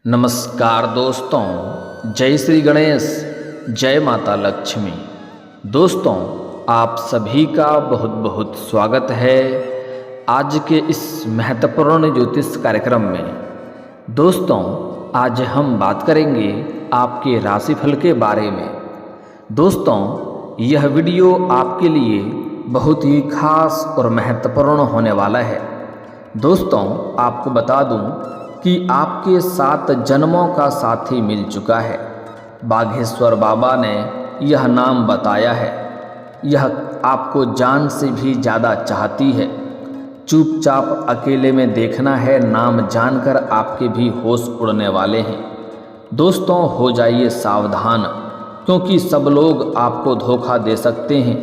नमस्कार दोस्तों, जय श्री गणेश, जय माता लक्ष्मी। दोस्तों, आप सभी का बहुत बहुत स्वागत है आज के इस महत्वपूर्ण ज्योतिष कार्यक्रम में। दोस्तों, आज हम बात करेंगे आपके राशिफल के बारे में। दोस्तों, यह वीडियो आपके लिए बहुत ही खास और महत्वपूर्ण होने वाला है। दोस्तों, आपको बता दूं कि आपके 7 जन्मों का साथी मिल चुका है। बाघेश्वर बाबा ने यह नाम बताया है। यह आपको जान से भी ज़्यादा चाहती है। चुपचाप अकेले में देखना है, नाम जानकर आपके भी होश उड़ने वाले हैं। दोस्तों, हो जाइए सावधान, क्योंकि सब लोग आपको धोखा दे सकते हैं,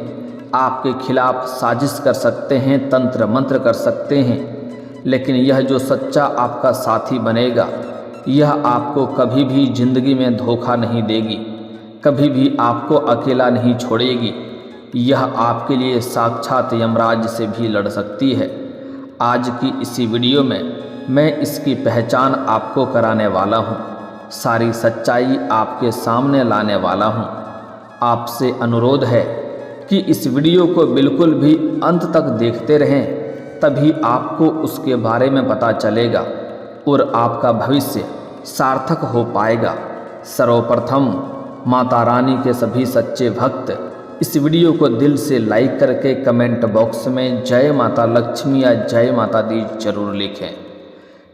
आपके खिलाफ साजिश कर सकते हैं, तंत्र मंत्र कर सकते हैं। लेकिन यह जो सच्चा आपका साथी बनेगा, यह आपको कभी भी जिंदगी में धोखा नहीं देगी, कभी भी आपको अकेला नहीं छोड़ेगी। यह आपके लिए साक्षात यमराज से भी लड़ सकती है। आज की इसी वीडियो में मैं इसकी पहचान आपको कराने वाला हूँ, सारी सच्चाई आपके सामने लाने वाला हूँ। आपसे अनुरोध है कि इस वीडियो को बिल्कुल भी अंत तक देखते रहें, तभी आपको उसके बारे में पता चलेगा और आपका भविष्य सार्थक हो पाएगा। सर्वप्रथम माता रानी के सभी सच्चे भक्त इस वीडियो को दिल से लाइक करके कमेंट बॉक्स में जय माता लक्ष्मी या जय माता दी जरूर लिखें।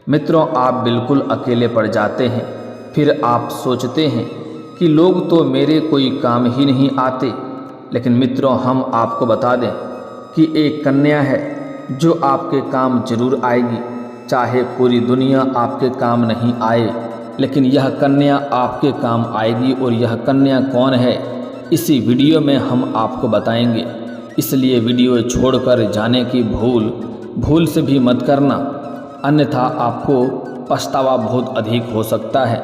मित्रों, आप बिल्कुल अकेले पड़ जाते हैं, फिर आप सोचते हैं कि लोग तो मेरे कोई काम ही नहीं आते। लेकिन मित्रों, हम आपको बता दें कि एक कन्या है जो आपके काम जरूर आएगी। चाहे पूरी दुनिया आपके काम नहीं आए, लेकिन यह कन्या आपके काम आएगी। और यह कन्या कौन है, इसी वीडियो में हम आपको बताएंगे। इसलिए वीडियो छोड़कर जाने की भूल से भी मत करना, अन्यथा आपको पछतावा बहुत अधिक हो सकता है।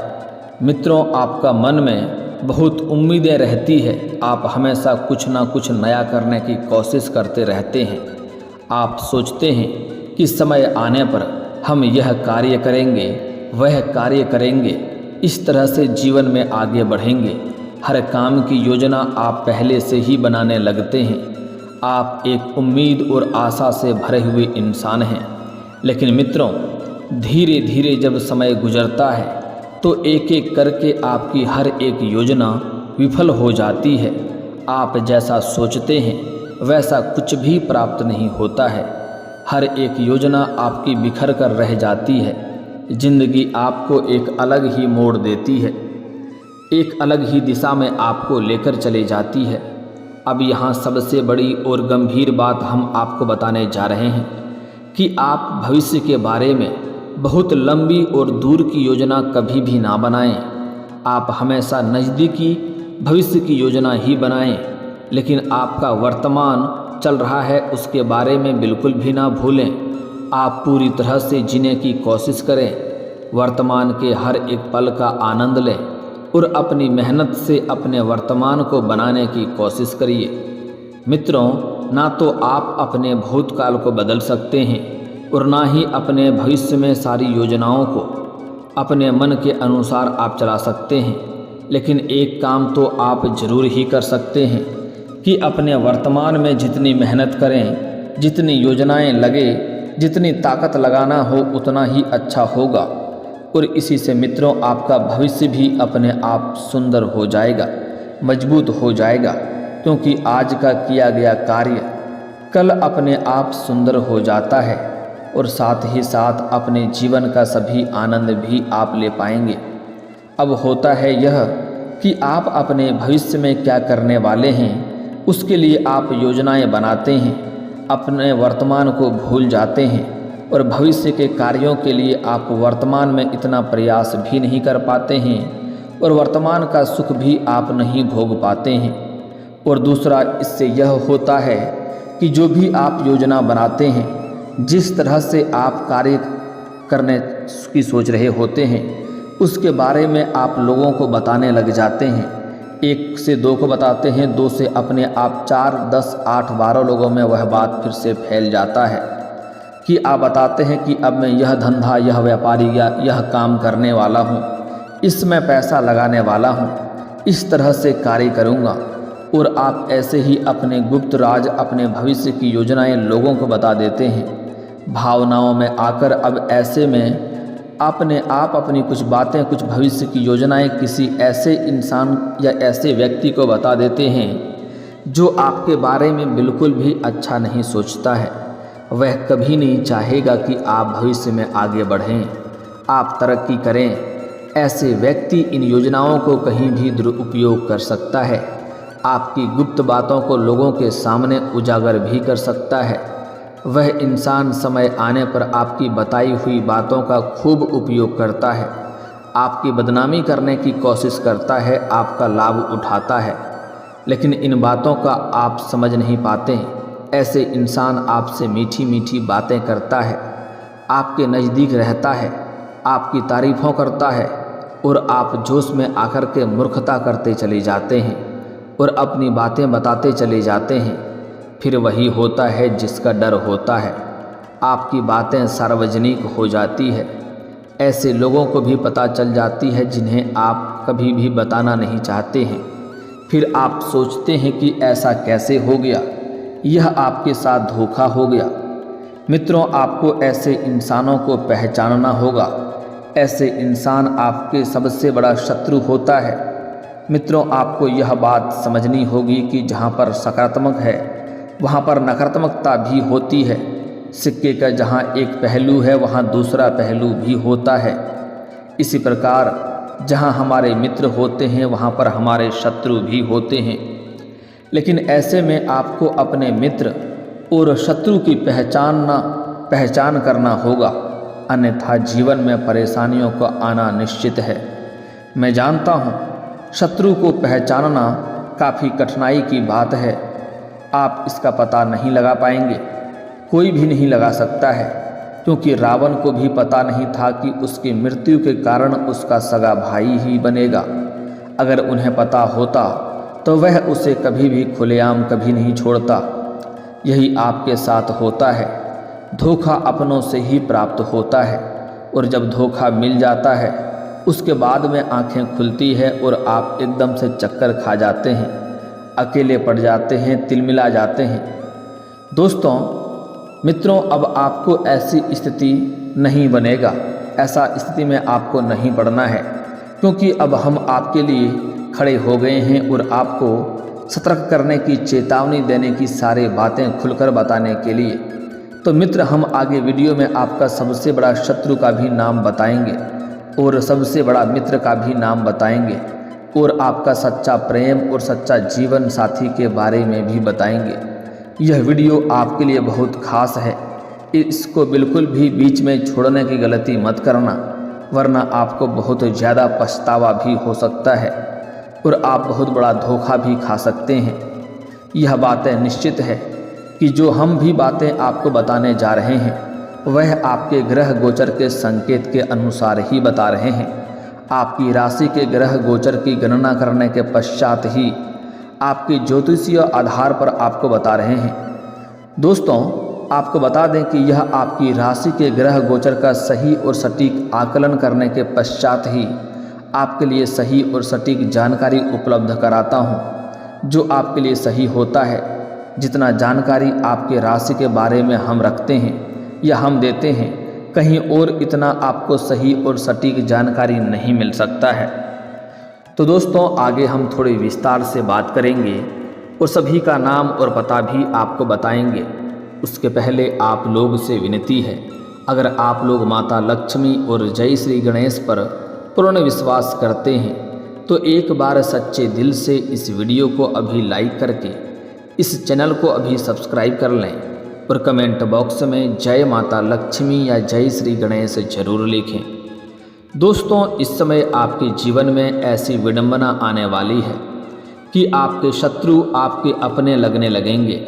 मित्रों, आपका मन में बहुत उम्मीदें रहती है, आप हमेशा कुछ ना कुछ नया करने की कोशिश करते रहते हैं। आप सोचते हैं कि समय आने पर हम यह कार्य करेंगे, वह कार्य करेंगे, इस तरह से जीवन में आगे बढ़ेंगे। हर काम की योजना आप पहले से ही बनाने लगते हैं। आप एक उम्मीद और आशा से भरे हुए इंसान हैं। लेकिन मित्रों, धीरे धीरे जब समय गुजरता है तो एक एक करके आपकी हर एक योजना विफल हो जाती है। आप जैसा सोचते हैं वैसा कुछ भी प्राप्त नहीं होता है। हर एक योजना आपकी बिखर कर रह जाती है। जिंदगी आपको एक अलग ही मोड़ देती है, एक अलग ही दिशा में आपको लेकर चले जाती है। अब यहाँ सबसे बड़ी और गंभीर बात हम आपको बताने जा रहे हैं कि आप भविष्य के बारे में बहुत लंबी और दूर की योजना कभी भी ना बनाएं। आप हमेशा नज़दीकी भविष्य की योजना ही बनाएं। लेकिन आपका वर्तमान चल रहा है उसके बारे में बिल्कुल भी ना भूलें। आप पूरी तरह से जीने की कोशिश करें, वर्तमान के हर एक पल का आनंद लें और अपनी मेहनत से अपने वर्तमान को बनाने की कोशिश करिए। मित्रों, ना तो आप अपने भूतकाल को बदल सकते हैं और ना ही अपने भविष्य में सारी योजनाओं को अपने मन के अनुसार आप चला सकते हैं। लेकिन एक काम तो आप जरूर ही कर सकते हैं कि अपने वर्तमान में जितनी मेहनत करें, जितनी योजनाएं लगे, जितनी ताकत लगाना हो उतना ही अच्छा होगा। और इसी से मित्रों, आपका भविष्य भी अपने आप सुंदर हो जाएगा, मजबूत हो जाएगा। क्योंकि आज का किया गया कार्य कल अपने आप सुंदर हो जाता है और साथ ही साथ अपने जीवन का सभी आनंद भी आप ले पाएंगे। अब होता है यह कि आप अपने भविष्य में क्या करने वाले हैं, उसके लिए आप योजनाएं बनाते हैं, अपने वर्तमान को भूल जाते हैं और भविष्य के कार्यों के लिए आप वर्तमान में इतना प्रयास भी नहीं कर पाते हैं और वर्तमान का सुख भी आप नहीं भोग पाते हैं। और दूसरा इससे यह होता है कि जो भी आप योजना बनाते हैं, जिस तरह से आप कार्य करने की सोच रहे होते हैं, उसके बारे में आप लोगों को बताने लग जाते हैं। 1 से 2 को बताते हैं, 2 से अपने आप 4, 10, 8, 12 लोगों में वह बात फिर से फैल जाता है कि आप बताते हैं कि अब मैं यह धंधा, यह व्यापारी या यह काम करने वाला हूँ, इसमें पैसा लगाने वाला हूँ, इस तरह से कार्य करूँगा। और आप ऐसे ही अपने गुप्त राज, अपने भविष्य की योजनाएं लोगों को बता देते हैं भावनाओं में आकर। अब ऐसे में अपने आप अपनी कुछ बातें, कुछ भविष्य की योजनाएं किसी ऐसे इंसान या ऐसे व्यक्ति को बता देते हैं जो आपके बारे में बिल्कुल भी अच्छा नहीं सोचता है। वह कभी नहीं चाहेगा कि आप भविष्य में आगे बढ़ें, आप तरक्की करें। ऐसे व्यक्ति इन योजनाओं को कहीं भी दुरुपयोग कर सकता है, आपकी गुप्त बातों को लोगों के सामने उजागर भी कर सकता है। वह इंसान समय आने पर आपकी बताई हुई बातों का खूब उपयोग करता है, आपकी बदनामी करने की कोशिश करता है, आपका लाभ उठाता है, लेकिन इन बातों का आप समझ नहीं पाते। ऐसे इंसान आपसे मीठी मीठी बातें करता है, आपके नज़दीक रहता है, आपकी तारीफ़ों करता है और आप जोश में आकर के मूर्खता करते चले जाते हैं और अपनी बातें बताते चले जाते हैं। फिर वही होता है जिसका डर होता है, आपकी बातें सार्वजनिक हो जाती है, ऐसे लोगों को भी पता चल जाती है जिन्हें आप कभी भी बताना नहीं चाहते हैं। फिर आप सोचते हैं कि ऐसा कैसे हो गया, यह आपके साथ धोखा हो गया। मित्रों, आपको ऐसे इंसानों को पहचानना होगा। ऐसे इंसान आपके सबसे बड़ा शत्रु होता है। मित्रों, आपको यह बात समझनी होगी कि जहाँ पर सकारात्मक है वहाँ पर नकारात्मकता भी होती है। सिक्के का जहाँ एक पहलू है वहाँ दूसरा पहलू भी होता है। इसी प्रकार जहाँ हमारे मित्र होते हैं वहाँ पर हमारे शत्रु भी होते हैं। लेकिन ऐसे में आपको अपने मित्र और शत्रु की पहचान करना होगा, अन्यथा जीवन में परेशानियों का आना निश्चित है। मैं जानता हूँ शत्रु को पहचानना काफ़ी कठिनाई की बात है। आप इसका पता नहीं लगा पाएंगे, कोई भी नहीं लगा सकता है, क्योंकि रावण को भी पता नहीं था कि उसकी मृत्यु के कारण उसका सगा भाई ही बनेगा। अगर उन्हें पता होता तो वह उसे कभी भी खुलेआम कभी नहीं छोड़ता। यही आपके साथ होता है, धोखा अपनों से ही प्राप्त होता है और जब धोखा मिल जाता है उसके बाद में आंखें खुलती है और आप एकदम से चक्कर खा जाते हैं, अकेले पड़ जाते हैं, तिलमिला जाते हैं। दोस्तों, मित्रों, अब आपको ऐसी स्थिति नहीं बनेगा, ऐसा स्थिति में आपको नहीं पड़ना है, क्योंकि अब हम आपके लिए खड़े हो गए हैं और आपको सतर्क करने की, चेतावनी देने की सारी बातें खुलकर बताने के लिए। तो मित्र, हम आगे वीडियो में आपका सबसे बड़ा शत्रु का भी नाम बताएंगे और सबसे बड़ा मित्र का भी नाम बताएंगे और आपका सच्चा प्रेम और सच्चा जीवन साथी के बारे में भी बताएंगे। यह वीडियो आपके लिए बहुत खास है, इसको बिल्कुल भी बीच में छोड़ने की गलती मत करना, वरना आपको बहुत ज़्यादा पछतावा भी हो सकता है और आप बहुत बड़ा धोखा भी खा सकते हैं। यह बातें निश्चित है कि जो हम भी बातें आपको बताने जा रहे हैं वह आपके ग्रह गोचर के संकेत के अनुसार ही बता रहे हैं। आपकी राशि के ग्रह गोचर की गणना करने के पश्चात ही आपके ज्योतिषीय आधार पर आपको बता रहे हैं। दोस्तों, आपको बता दें कि यह आपकी राशि के ग्रह गोचर का सही और सटीक आकलन करने के पश्चात ही आपके लिए सही और सटीक जानकारी उपलब्ध कराता हूँ, जो आपके लिए सही होता है। जितना जानकारी आपके राशि के बारे में हम रखते हैं या हम देते हैं, कहीं और इतना आपको सही और सटीक जानकारी नहीं मिल सकता है। तो दोस्तों, आगे हम थोड़ी विस्तार से बात करेंगे और सभी का नाम और पता भी आपको बताएंगे। उसके पहले आप लोग से विनती है, अगर आप लोग माता लक्ष्मी और जय श्री गणेश पर पूर्ण विश्वास करते हैं तो एक बार सच्चे दिल से इस वीडियो को अभी लाइक करके इस चैनल को अभी सब्सक्राइब कर लें और कमेंट बॉक्स में जय माता लक्ष्मी या जय श्री गणेश जरूर लिखें। दोस्तों, इस समय आपके जीवन में ऐसी विडंबना आने वाली है कि आपके शत्रु आपके अपने लगने लगेंगे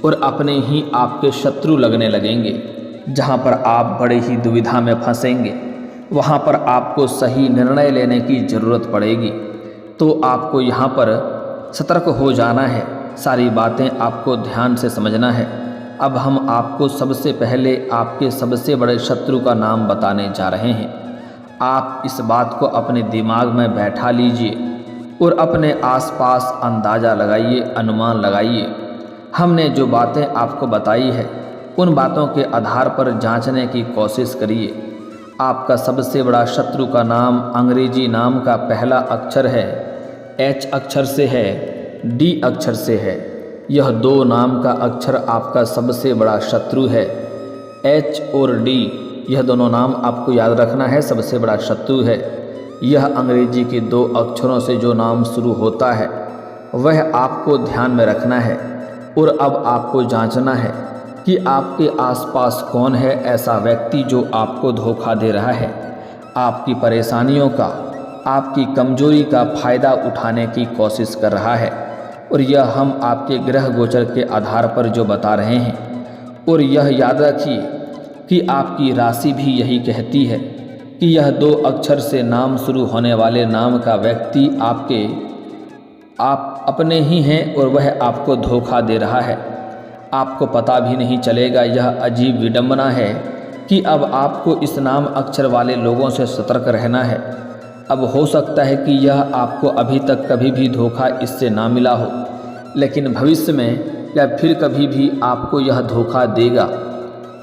और अपने ही आपके शत्रु लगने लगेंगे। जहाँ पर आप बड़े ही दुविधा में फंसेंगे वहाँ पर आपको सही निर्णय लेने की ज़रूरत पड़ेगी। तो आपको यहाँ पर सतर्क हो जाना है, सारी बातें आपको ध्यान से समझना है। अब हम आपको सबसे पहले आपके सबसे बड़े शत्रु का नाम बताने जा रहे हैं। आप इस बात को अपने दिमाग में बैठा लीजिए और अपने आसपास अंदाज़ा लगाइए, अनुमान लगाइए। हमने जो बातें आपको बताई है उन बातों के आधार पर जांचने की कोशिश करिए। आपका सबसे बड़ा शत्रु का नाम अंग्रेजी नाम का पहला अक्षर है, एच अक्षर से है, डी अक्षर से है। यह दो नाम का अक्षर आपका सबसे बड़ा शत्रु है। एच और डी, यह दोनों नाम आपको याद रखना है, सबसे बड़ा शत्रु है। यह अंग्रेजी के दो अक्षरों से जो नाम शुरू होता है वह आपको ध्यान में रखना है। और अब आपको जांचना है कि आपके आसपास कौन है ऐसा व्यक्ति जो आपको धोखा दे रहा है, आपकी परेशानियों का, आपकी कमजोरी का फ़ायदा उठाने की कोशिश कर रहा है। और यह हम आपके ग्रह गोचर के आधार पर जो बता रहे हैं। और यह याद रखिए कि आपकी राशि भी यही कहती है कि यह दो अक्षर से नाम शुरू होने वाले नाम का व्यक्ति आप अपने ही हैं और वह आपको धोखा दे रहा है। आपको पता भी नहीं चलेगा। यह अजीब विडंबना है कि अब आपको इस नाम अक्षर वाले लोगों से सतर्क रहना है। अब हो सकता है कि यह आपको अभी तक कभी भी धोखा इससे ना मिला हो, लेकिन भविष्य में या फिर कभी भी आपको यह धोखा देगा।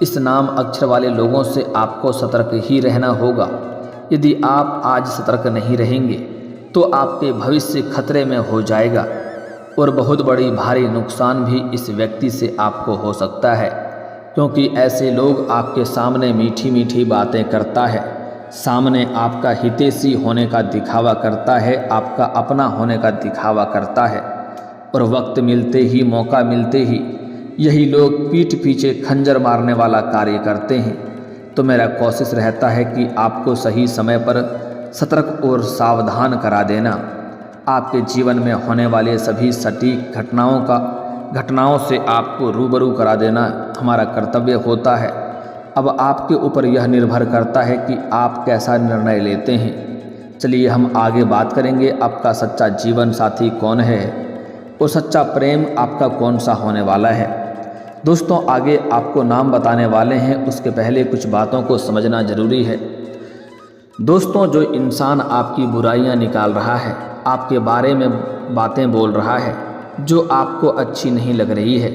इस नाम अक्षर वाले लोगों से आपको सतर्क ही रहना होगा। यदि आप आज सतर्क नहीं रहेंगे तो आपके भविष्य खतरे में हो जाएगा और बहुत बड़ी भारी नुकसान भी इस व्यक्ति से आपको हो सकता है, क्योंकि ऐसे लोग आपके सामने मीठी मीठी बातें करता है, सामने आपका हितैषी होने का दिखावा करता है, आपका अपना होने का दिखावा करता है। और वक्त मिलते ही, मौका मिलते ही यही लोग पीठ पीछे खंजर मारने वाला कार्य करते हैं। तो मेरा कोशिश रहता है कि आपको सही समय पर सतर्क और सावधान करा देना। आपके जीवन में होने वाले सभी सटीक घटनाओं से आपको रूबरू करा देना हमारा कर्तव्य होता है। अब आपके ऊपर यह निर्भर करता है कि आप कैसा निर्णय लेते हैं। चलिए हम आगे बात करेंगे। आपका सच्चा जीवन साथी कौन है और सच्चा प्रेम आपका कौन सा होने वाला है। दोस्तों, आगे आपको नाम बताने वाले हैं, उसके पहले कुछ बातों को समझना जरूरी है। दोस्तों, जो इंसान आपकी बुराइयां निकाल रहा है, आपके बारे में बातें बोल रहा है जो आपको अच्छी नहीं लग रही है,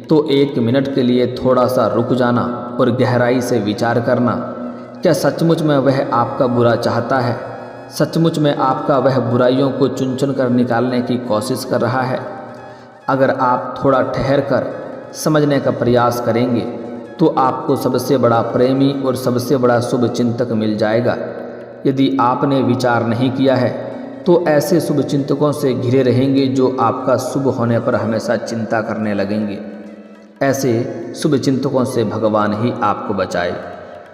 तो 1 मिनट के लिए थोड़ा सा रुक जाना और गहराई से विचार करना। क्या सचमुच में वह आपका बुरा चाहता है? सचमुच में आपका वह बुराइयों को चुन चुन कर निकालने की कोशिश कर रहा है? अगर आप थोड़ा ठहर कर समझने का प्रयास करेंगे तो आपको सबसे बड़ा प्रेमी और सबसे बड़ा शुभ चिंतक मिल जाएगा। यदि आपने विचार नहीं किया है तो ऐसे शुभ चिंतकों से घिरे रहेंगे जो आपका शुभ होने पर हमेशा चिंता करने लगेंगे। ऐसे शुभ चिंतकों से भगवान ही आपको बचाए।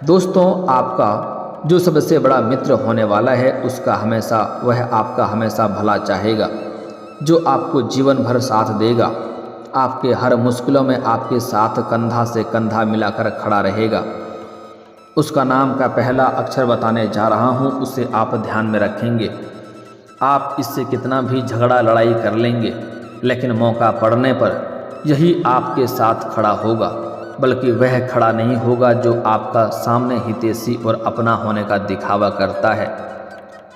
दोस्तों, आपका जो सबसे बड़ा मित्र होने वाला है वह आपका हमेशा भला चाहेगा, जो आपको जीवन भर साथ देगा, आपके हर मुश्किलों में आपके साथ कंधा से कंधा मिलाकर खड़ा रहेगा। उसका नाम का पहला अक्षर बताने जा रहा हूँ, उसे आप ध्यान में रखेंगे। आप इससे कितना भी झगड़ा लड़ाई कर लेंगे, लेकिन मौका पड़ने पर यही आपके साथ खड़ा होगा, बल्कि वह खड़ा नहीं होगा जो आपका सामने हितैषी और अपना होने का दिखावा करता है।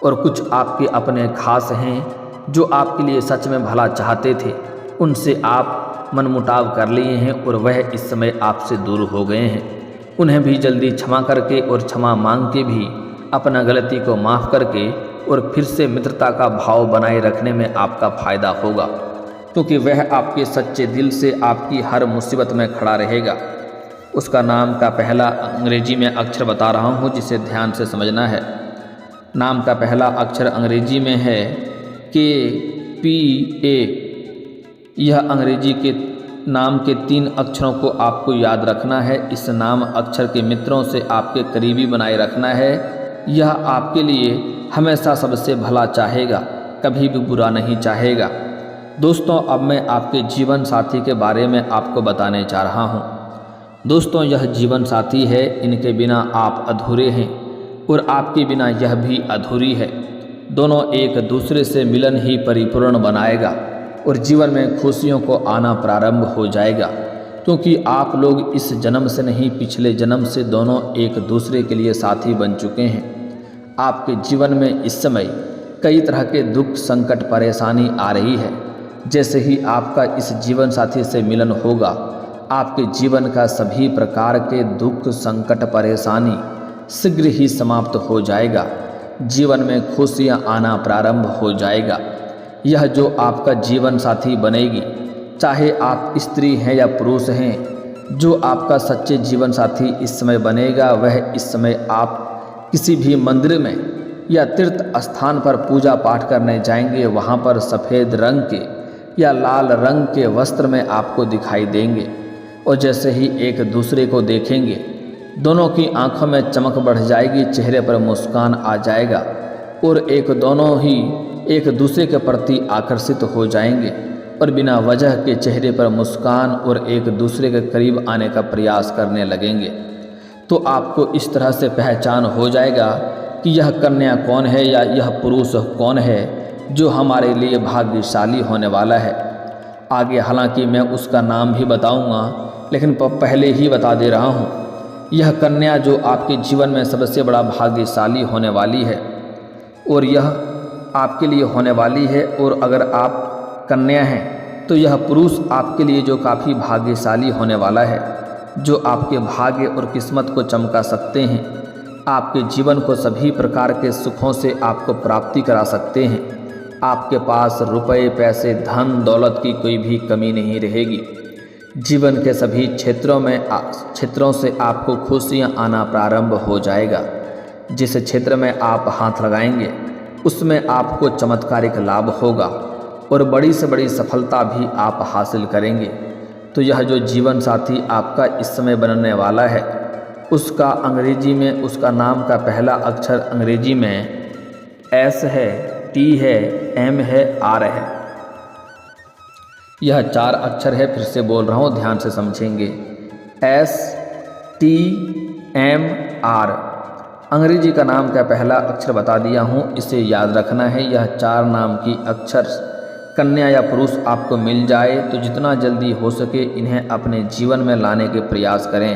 और कुछ आपके अपने खास हैं जो आपके लिए सच में भला चाहते थे, उनसे आप मनमुटाव कर लिए हैं और वह इस समय आपसे दूर हो गए हैं। उन्हें भी जल्दी क्षमा करके और क्षमा मांग के भी अपना गलती को माफ़ करके और फिर से मित्रता का भाव बनाए रखने में आपका फ़ायदा होगा, क्योंकि वह आपके सच्चे दिल से आपकी हर मुसीबत में खड़ा रहेगा। उसका नाम का पहला अंग्रेजी में अक्षर बता रहा हूँ, जिसे ध्यान से समझना है। नाम का पहला अक्षर अंग्रेजी में है KPA। यह अंग्रेजी के नाम के 3 अक्षरों को आपको याद रखना है। इस नाम अक्षर के मित्रों से आपके करीबी बनाए रखना है। यह आपके लिए हमेशा सबसे भला चाहेगा, कभी भी बुरा नहीं चाहेगा। दोस्तों, अब मैं आपके जीवन साथी के बारे में आपको बताने जा रहा हूँ। दोस्तों, यह जीवन साथी है, इनके बिना आप अधूरे हैं और आपके बिना यह भी अधूरी है। दोनों एक दूसरे से मिलन ही परिपूर्ण बनाएगा और जीवन में खुशियों को आना प्रारंभ हो जाएगा, क्योंकि आप लोग इस जन्म से नहीं पिछले जन्म से दोनों एक दूसरे के लिए साथी बन चुके हैं। आपके जीवन में इस समय कई तरह के दुख संकट परेशानी आ रही है। जैसे ही आपका इस जीवन साथी से मिलन होगा, आपके जीवन का सभी प्रकार के दुख संकट परेशानी शीघ्र ही समाप्त हो जाएगा। जीवन में खुशियां आना प्रारंभ हो जाएगा। यह जो आपका जीवन साथी बनेगी, चाहे आप स्त्री हैं या पुरुष हैं, जो आपका सच्चे जीवन साथी इस समय बनेगा वह इस समय आप किसी भी मंदिर में या तीर्थ स्थान पर पूजा पाठ करने जाएंगे, वहाँ पर सफ़ेद रंग के या लाल रंग के वस्त्र में आपको दिखाई देंगे। और जैसे ही एक दूसरे को देखेंगे, दोनों की आंखों में चमक बढ़ जाएगी, चेहरे पर मुस्कान आ जाएगा और दोनों ही एक दूसरे के प्रति आकर्षित हो जाएंगे और बिना वजह के चेहरे पर मुस्कान और एक दूसरे के करीब आने का प्रयास करने लगेंगे। तो आपको इस तरह से पहचान हो जाएगा कि यह कन्या कौन है या यह पुरुष कौन है जो हमारे लिए भाग्यशाली होने वाला है। आगे हालांकि मैं उसका नाम भी बताऊंगा, लेकिन पहले ही बता दे रहा हूँ, यह कन्या जो आपके जीवन में सबसे बड़ा भाग्यशाली होने वाली है और यह आपके लिए होने वाली है। और अगर आप कन्या हैं तो यह पुरुष आपके लिए जो काफ़ी भाग्यशाली होने वाला है, जो आपके भाग्य और किस्मत को चमका सकते हैं, आपके जीवन को सभी प्रकार के सुखों से आपको प्राप्ति करा सकते हैं। आपके पास रुपए पैसे धन दौलत की कोई भी कमी नहीं रहेगी। जीवन के सभी क्षेत्रों से आपको खुशियां आना प्रारंभ हो जाएगा। जिस क्षेत्र में आप हाथ लगाएंगे उसमें आपको चमत्कारिक लाभ होगा और बड़ी से बड़ी सफलता भी आप हासिल करेंगे। तो यह जो जीवन साथी आपका इस समय बनने वाला है, उसका अंग्रेजी में उसका नाम का पहला अक्षर अंग्रेजी में एस है, टी है, एम है, आर है। यह 4 अक्षर है। फिर से बोल रहा हूँ, ध्यान से समझेंगे। एस टी एम आर अंग्रेजी का नाम का पहला अक्षर बता दिया हूँ, इसे याद रखना है। यह 4 नाम की अक्षर कन्या या पुरुष आपको मिल जाए तो जितना जल्दी हो सके इन्हें अपने जीवन में लाने के प्रयास करें।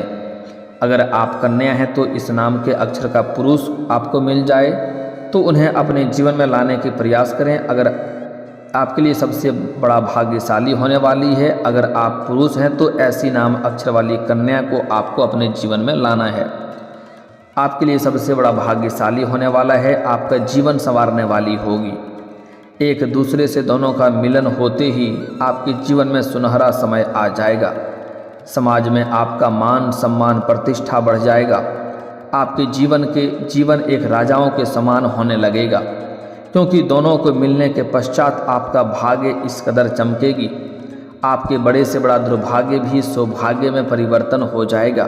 अगर आप कन्या हैं तो इस नाम के अक्षर का पुरुष आपको मिल जाए तो उन्हें अपने जीवन में लाने के प्रयास करें। अगर आपके लिए सबसे बड़ा भाग्यशाली होने वाली है, अगर आप पुरुष हैं तो ऐसी नाम अक्षर वाली कन्या को आपको अपने जीवन में लाना है। आपके लिए सबसे बड़ा भाग्यशाली होने वाला है, आपका जीवन संवारने वाली होगी। एक दूसरे से दोनों का मिलन होते ही आपके जीवन में सुनहरा समय आ जाएगा। समाज में आपका मान सम्मान प्रतिष्ठा बढ़ जाएगा। आपके जीवन एक राजाओं के समान होने लगेगा, क्योंकि दोनों को मिलने के पश्चात आपका भाग्य इस कदर चमकेगी, आपके बड़े से बड़ा दुर्भाग्य भी सौभाग्य में परिवर्तन हो जाएगा।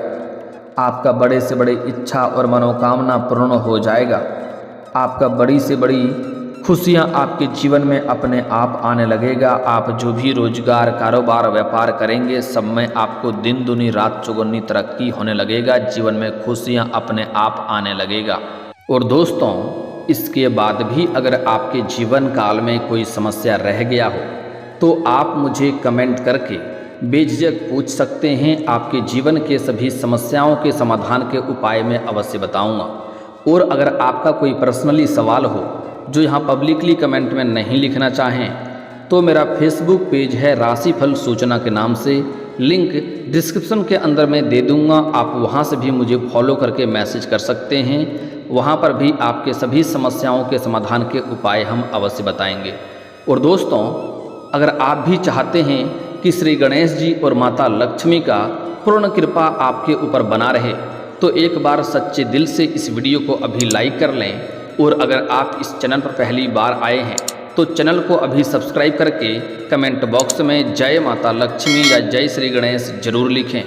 आपका बड़े से बड़े इच्छा और मनोकामना पूर्ण हो जाएगा। आपका बड़ी से बड़ी खुशियाँ आपके जीवन में अपने आप आने लगेगा। आप जो भी रोजगार कारोबार व्यापार करेंगे सब में आपको दिन दुनी रात चौगुनी तरक्की होने लगेगा। जीवन में खुशियाँ अपने आप आने लगेगा। और दोस्तों, इसके बाद भी अगर आपके जीवन काल में कोई समस्या रह गया हो तो आप मुझे कमेंट करके बेझिझक पूछ सकते हैं। आपके जीवन के सभी समस्याओं के समाधान के उपाय मैं अवश्य बताऊंगा। और अगर आपका कोई पर्सनली सवाल हो जो यहाँ पब्लिकली कमेंट में नहीं लिखना चाहें तो मेरा फेसबुक पेज है राशिफल सूचना के नाम से, लिंक डिस्क्रिप्शन के अंदर मैं दे दूँगा। आप वहाँ से भी मुझे फॉलो करके मैसेज कर सकते हैं। वहाँ पर भी आपके सभी समस्याओं के समाधान के उपाय हम अवश्य बताएंगे। और दोस्तों, अगर आप भी चाहते हैं कि श्री गणेश जी और माता लक्ष्मी का पूर्ण कृपा आपके ऊपर बना रहे तो एक बार सच्चे दिल से इस वीडियो को अभी लाइक कर लें। और अगर आप इस चैनल पर पहली बार आए हैं तो चैनल को अभी सब्सक्राइब करके कमेंट बॉक्स में जय माता लक्ष्मी या जय श्री गणेश जरूर लिखें।